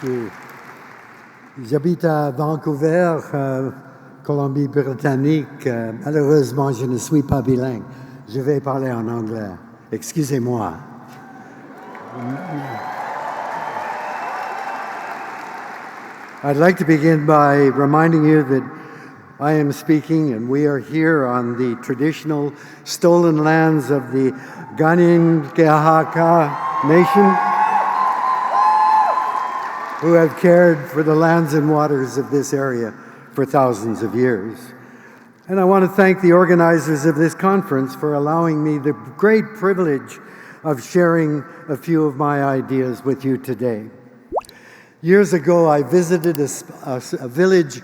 you. J'habite à Vancouver, Colombie-Britannique. Malheureusement, je ne suis pas bilingue. Je vais parler en anglais. Excusez-moi. I'd like to begin by reminding you that I am speaking and we are here on the traditional stolen lands of the Tiohtià Nation, who have cared for the lands and waters of this area for thousands of years. And I want to thank the organizers of this conference for allowing me the great privilege of sharing a few of my ideas with you today. Years ago, I visited a village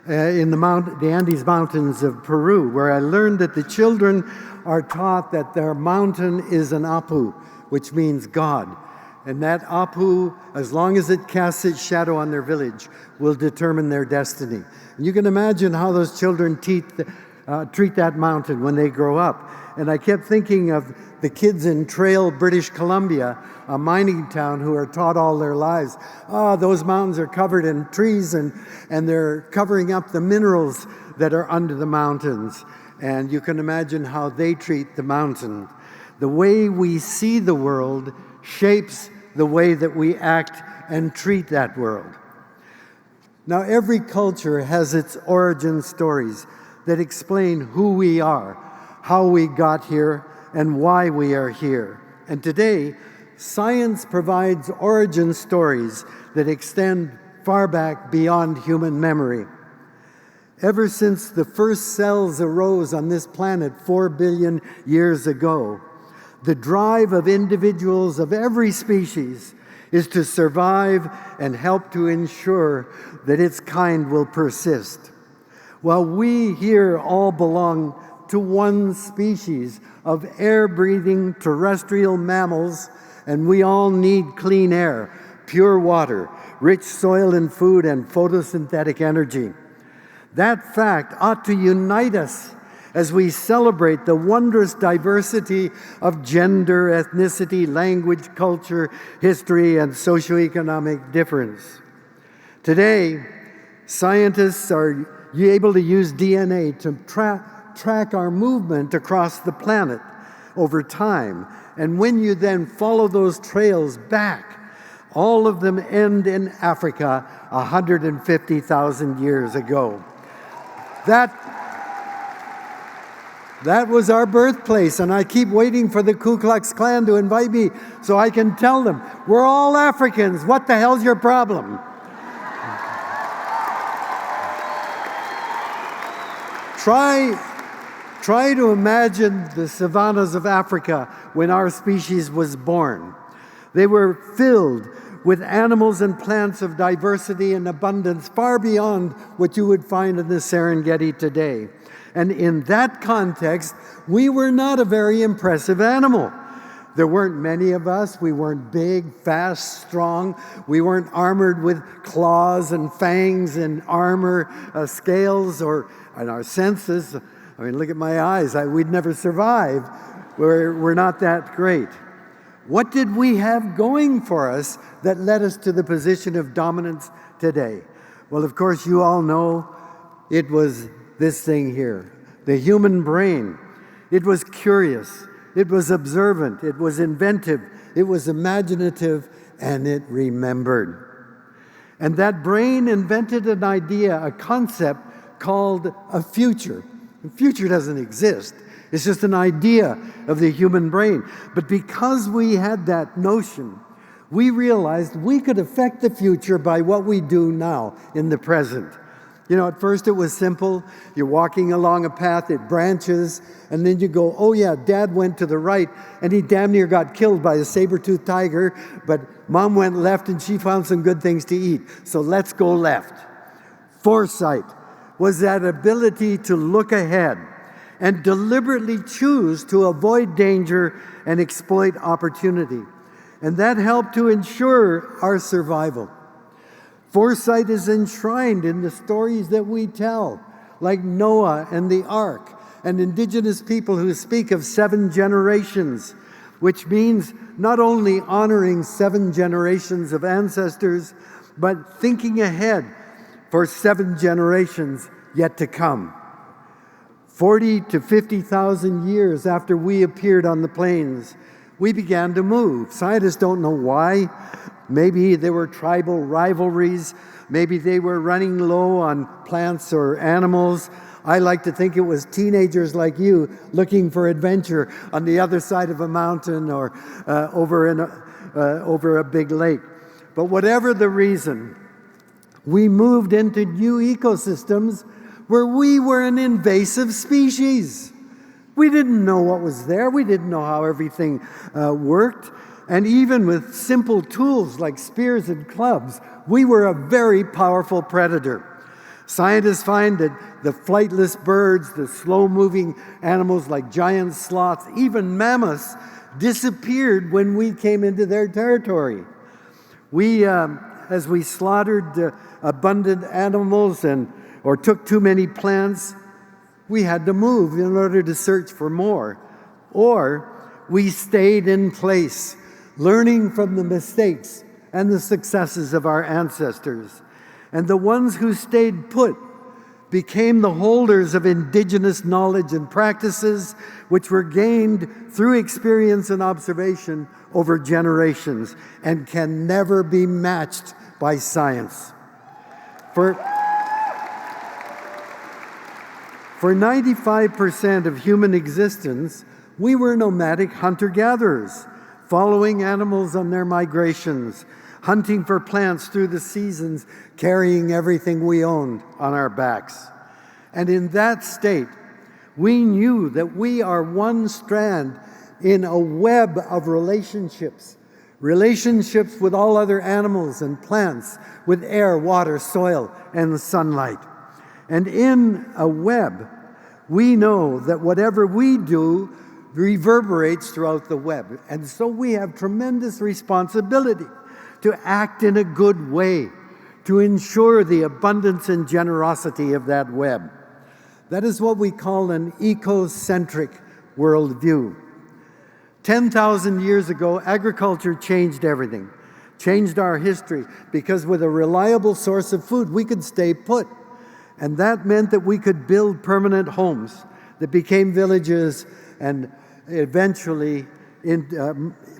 in the Andes Mountains of Peru, where I learned that the children are taught that their mountain is an apu, which means God. And that apu, as long as it casts its shadow on their village, will determine their destiny. And you can imagine how those children treat that mountain when they grow up. And I kept thinking of the kids in Trail, British Columbia, a mining town, who are taught all their lives, those mountains are covered in trees and they're covering up the minerals that are under the mountains. And you can imagine how they treat the mountain. The way we see the world shapes the way that we act and treat that world. Now, every culture has its origin stories that explain who we are, how we got here, and why we are here. And today, science provides origin stories that extend far back beyond human memory. Ever since the first cells arose on this planet 4 billion years ago, the drive of individuals of every species is to survive and help to ensure that its kind will persist. While we here all belong to one species of air-breathing terrestrial mammals, and we all need clean air, pure water, rich soil and food, and photosynthetic energy. That fact ought to unite us as we celebrate the wondrous diversity of gender, ethnicity, language, culture, history, and socioeconomic difference. Today, scientists are able to use DNA to track our movement across the planet over time. And when you then follow those trails back, all of them end in Africa 150,000 years ago. That was our birthplace, and I keep waiting for the Ku Klux Klan to invite me so I can tell them, we're all Africans, what the hell's your problem? Try to imagine the savannas of Africa when our species was born. They were filled with animals and plants of diversity and abundance far beyond what you would find in the Serengeti today. And in that context, we were not a very impressive animal. There weren't many of us. We weren't big, fast, strong. We weren't armored with claws and fangs and armor, scales, and our senses. I mean, look at my eyes. We'd never survive. We're not that great. What did we have going for us that led us to the position of dominance today? Well, of course, you all know it was this thing here, the human brain. It was curious, it was observant, it was inventive, it was imaginative, and it remembered. And that brain invented an idea, a concept called a future. The future doesn't exist. It's just an idea of the human brain. But because we had that notion, we realized we could affect the future by what we do now in the present. You know, at first it was simple. You're walking along a path, it branches, and then you go, oh yeah, Dad went to the right, and he damn near got killed by a saber-toothed tiger, but Mom went left and she found some good things to eat, so let's go left. Foresight was that ability to look ahead and deliberately choose to avoid danger and exploit opportunity. And that helped to ensure our survival. Foresight is enshrined in the stories that we tell, like Noah and the Ark, and indigenous people who speak of 7 generations, which means not only honoring 7 generations of ancestors, but thinking ahead for 7 generations yet to come. 40 to 50,000 years after we appeared on the plains, we began to move. Scientists don't know why. Maybe there were tribal rivalries. Maybe they were running low on plants or animals. I like to think it was teenagers like you looking for adventure on the other side of a mountain or over a big lake. But whatever the reason, we moved into new ecosystems where we were an invasive species. We didn't know what was there. We didn't know how everything worked. And even with simple tools like spears and clubs, we were a very powerful predator. Scientists find that the flightless birds, the slow-moving animals like giant sloths, even mammoths, disappeared when we came into their territory. As we slaughtered abundant animals or took too many plants, we had to move in order to search for more. Or we stayed in place, learning from the mistakes and the successes of our ancestors. And the ones who stayed put became the holders of indigenous knowledge and practices which were gained through experience and observation over generations and can never be matched by science. For 95% of human existence, we were nomadic hunter-gatherers, following animals on their migrations, hunting for plants through the seasons, carrying everything we owned on our backs. And in that state, we knew that we are one strand in a web of relationships with all other animals and plants, with air, water, soil, and sunlight. And in a web, we know that whatever we do reverberates throughout the web. And so we have tremendous responsibility to act in a good way, to ensure the abundance and generosity of that web. That is what we call an ecocentric worldview. 10,000 years ago, agriculture changed everything, changed our history, because with a reliable source of food, we could stay put. And that meant that we could build permanent homes that became villages and eventually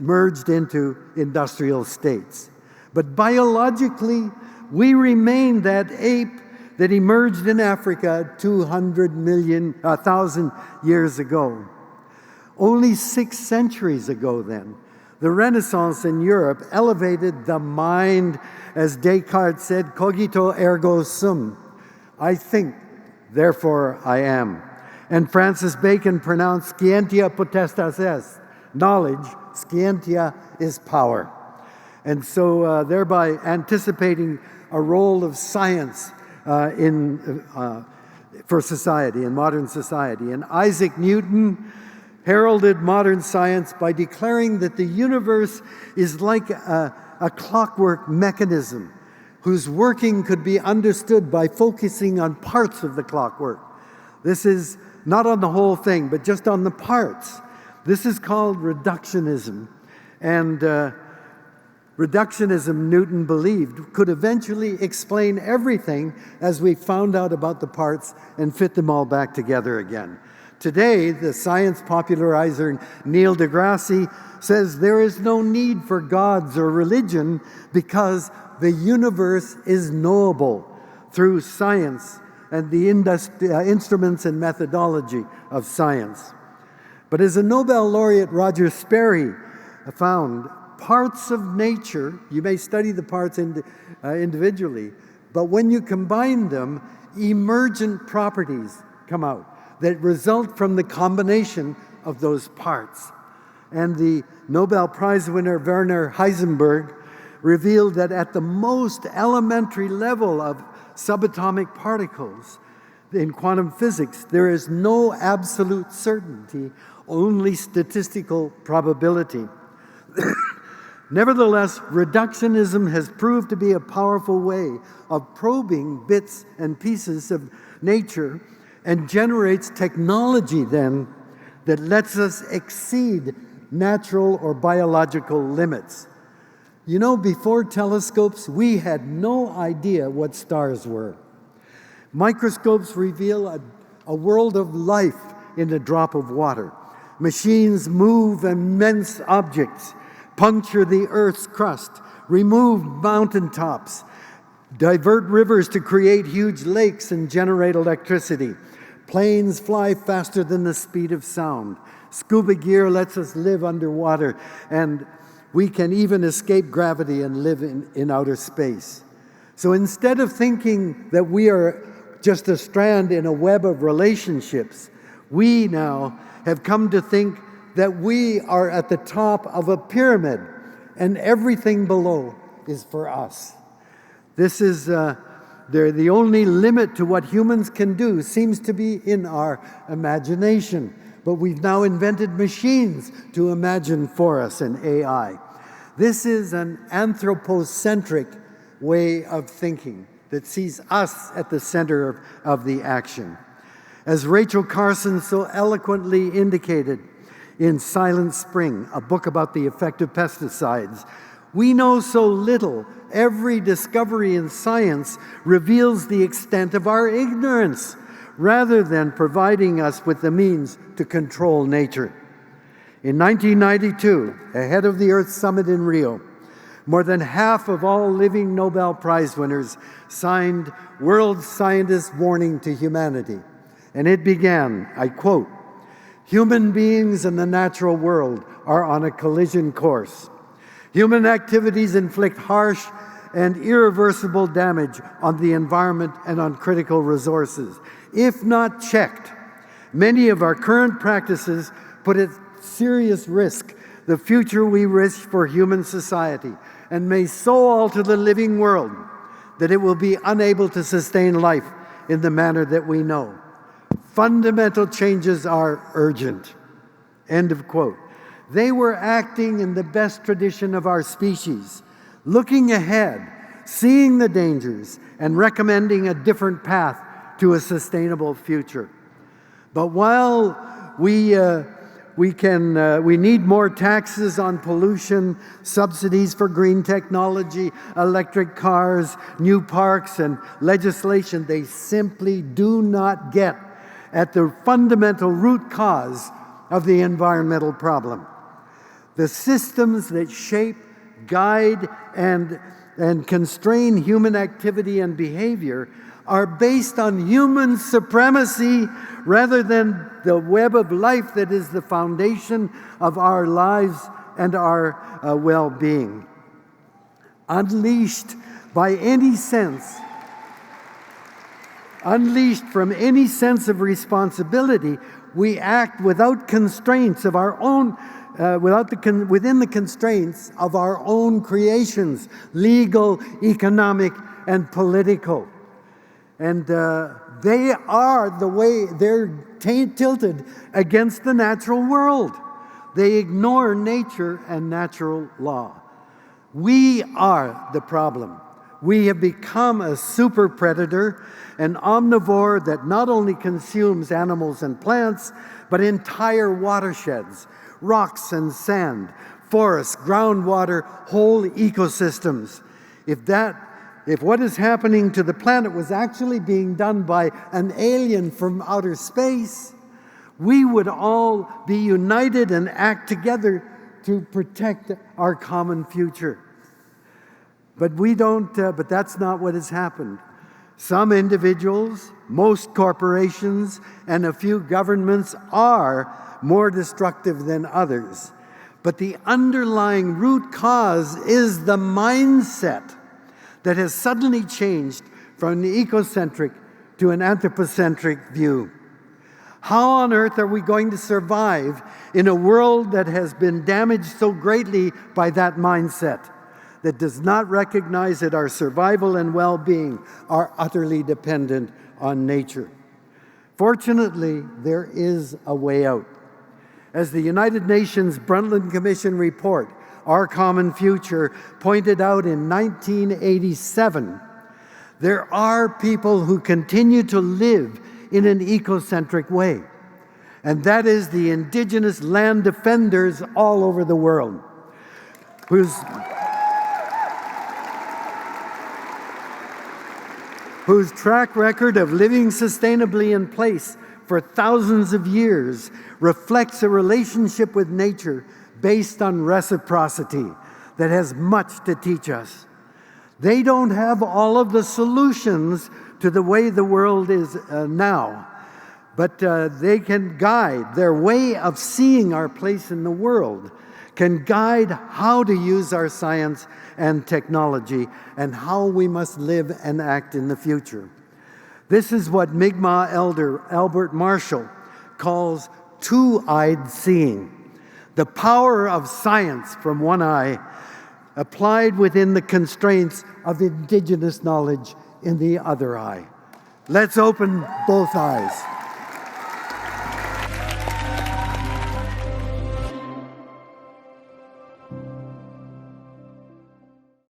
merged into industrial states. But biologically, we remain that ape that emerged in Africa 200,000 years ago. Only 6 centuries ago then, the Renaissance in Europe elevated the mind, as Descartes said, cogito ergo sum. I think, therefore I am. And Francis Bacon pronounced scientia potestas est, knowledge, scientia is power. And so thereby anticipating a role of science for society, in modern society. And Isaac Newton heralded modern science by declaring that the universe is like a clockwork mechanism whose working could be understood by focusing on parts of the clockwork. This is not on the whole thing, but just on the parts. This is called reductionism. And reductionism, Newton believed, could eventually explain everything as we found out about the parts and fit them all back together again. Today, the science popularizer Neil deGrasse says there is no need for gods or religion because the universe is knowable through science and the instruments and methodology of science. But as a Nobel laureate Roger Sperry found, parts of nature, you may study the parts individually, but when you combine them, emergent properties come out that result from the combination of those parts. And the Nobel Prize winner Werner Heisenberg revealed that at the most elementary level of subatomic particles in quantum physics, there is no absolute certainty, only statistical probability. Nevertheless, reductionism has proved to be a powerful way of probing bits and pieces of nature and generates technology then that lets us exceed natural or biological limits. You know, before telescopes, we had no idea what stars were. Microscopes reveal a world of life in a drop of water. Machines move immense objects, puncture the Earth's crust, remove mountaintops, divert rivers to create huge lakes and generate electricity. Planes fly faster than the speed of sound. Scuba gear lets us live underwater, and we can even escape gravity and live in outer space. So instead of thinking that we are just a strand in a web of relationships, we now have come to think that we are at the top of a pyramid and everything below is for us. This is the only limit to what humans can do seems to be in our imagination. But we've now invented machines to imagine for us, an AI. This is an anthropocentric way of thinking that sees us at the center of the action. As Rachel Carson so eloquently indicated in Silent Spring, a book about the effect of pesticides, we know so little. Every discovery in science reveals the extent of our ignorance, rather than providing us with the means to control nature. In 1992, ahead of the Earth Summit in Rio, more than half of all living Nobel Prize winners signed World Scientists' Warning to Humanity. And it began, I quote, "Human beings and the natural world are on a collision course. Human activities inflict harsh and irreversible damage on the environment and on critical resources. If not checked, many of our current practices put at serious risk the future we wish for human society, and may so alter the living world that it will be unable to sustain life in the manner that we know. Fundamental changes are urgent." End of quote. They were acting in the best tradition of our species, looking ahead, seeing the dangers, and recommending a different path to a sustainable future. But while we need more taxes on pollution, subsidies for green technology, electric cars, new parks, and legislation, they simply do not get at the fundamental root cause of the environmental problem. The systems that shape, guide, and constrain human activity and behavior are based on human supremacy rather than the web of life that is the foundation of our lives and our well-being. Unleashed from any sense of responsibility, we act without constraints of our own, within the constraints of our own creations, legal, economic, and political. And they are the way they're tilted against the natural world. They ignore nature and natural law. We are the problem. We have become a super predator, an omnivore that not only consumes animals and plants, but entire watersheds, rocks and sand, forests, groundwater, whole ecosystems. If what is happening to the planet was actually being done by an alien from outer space, we would all be united and act together to protect our common future. But we don't. But that's not what has happened. Some individuals, most corporations, and a few governments are more destructive than others. But the underlying root cause is the mindset that has suddenly changed from an ecocentric to an anthropocentric view. How on earth are we going to survive in a world that has been damaged so greatly by that mindset, that does not recognize that our survival and well-being are utterly dependent on nature? Fortunately, there is a way out. As the United Nations Brundtland Commission report, Our Common Future, pointed out in 1987, there are people who continue to live in an ecocentric way, and that is the indigenous land defenders all over the world, whose track record of living sustainably in place for thousands of years reflects a relationship with nature based on reciprocity that has much to teach us. They don't have all of the solutions to the way the world is now, but they can guide. Their way of seeing our place in the world can guide how to use our science and technology and how we must live and act in the future. This is what Mi'kmaq elder Albert Marshall calls two-eyed seeing, the power of science from one eye applied within the constraints of indigenous knowledge in the other eye. Let's open both eyes.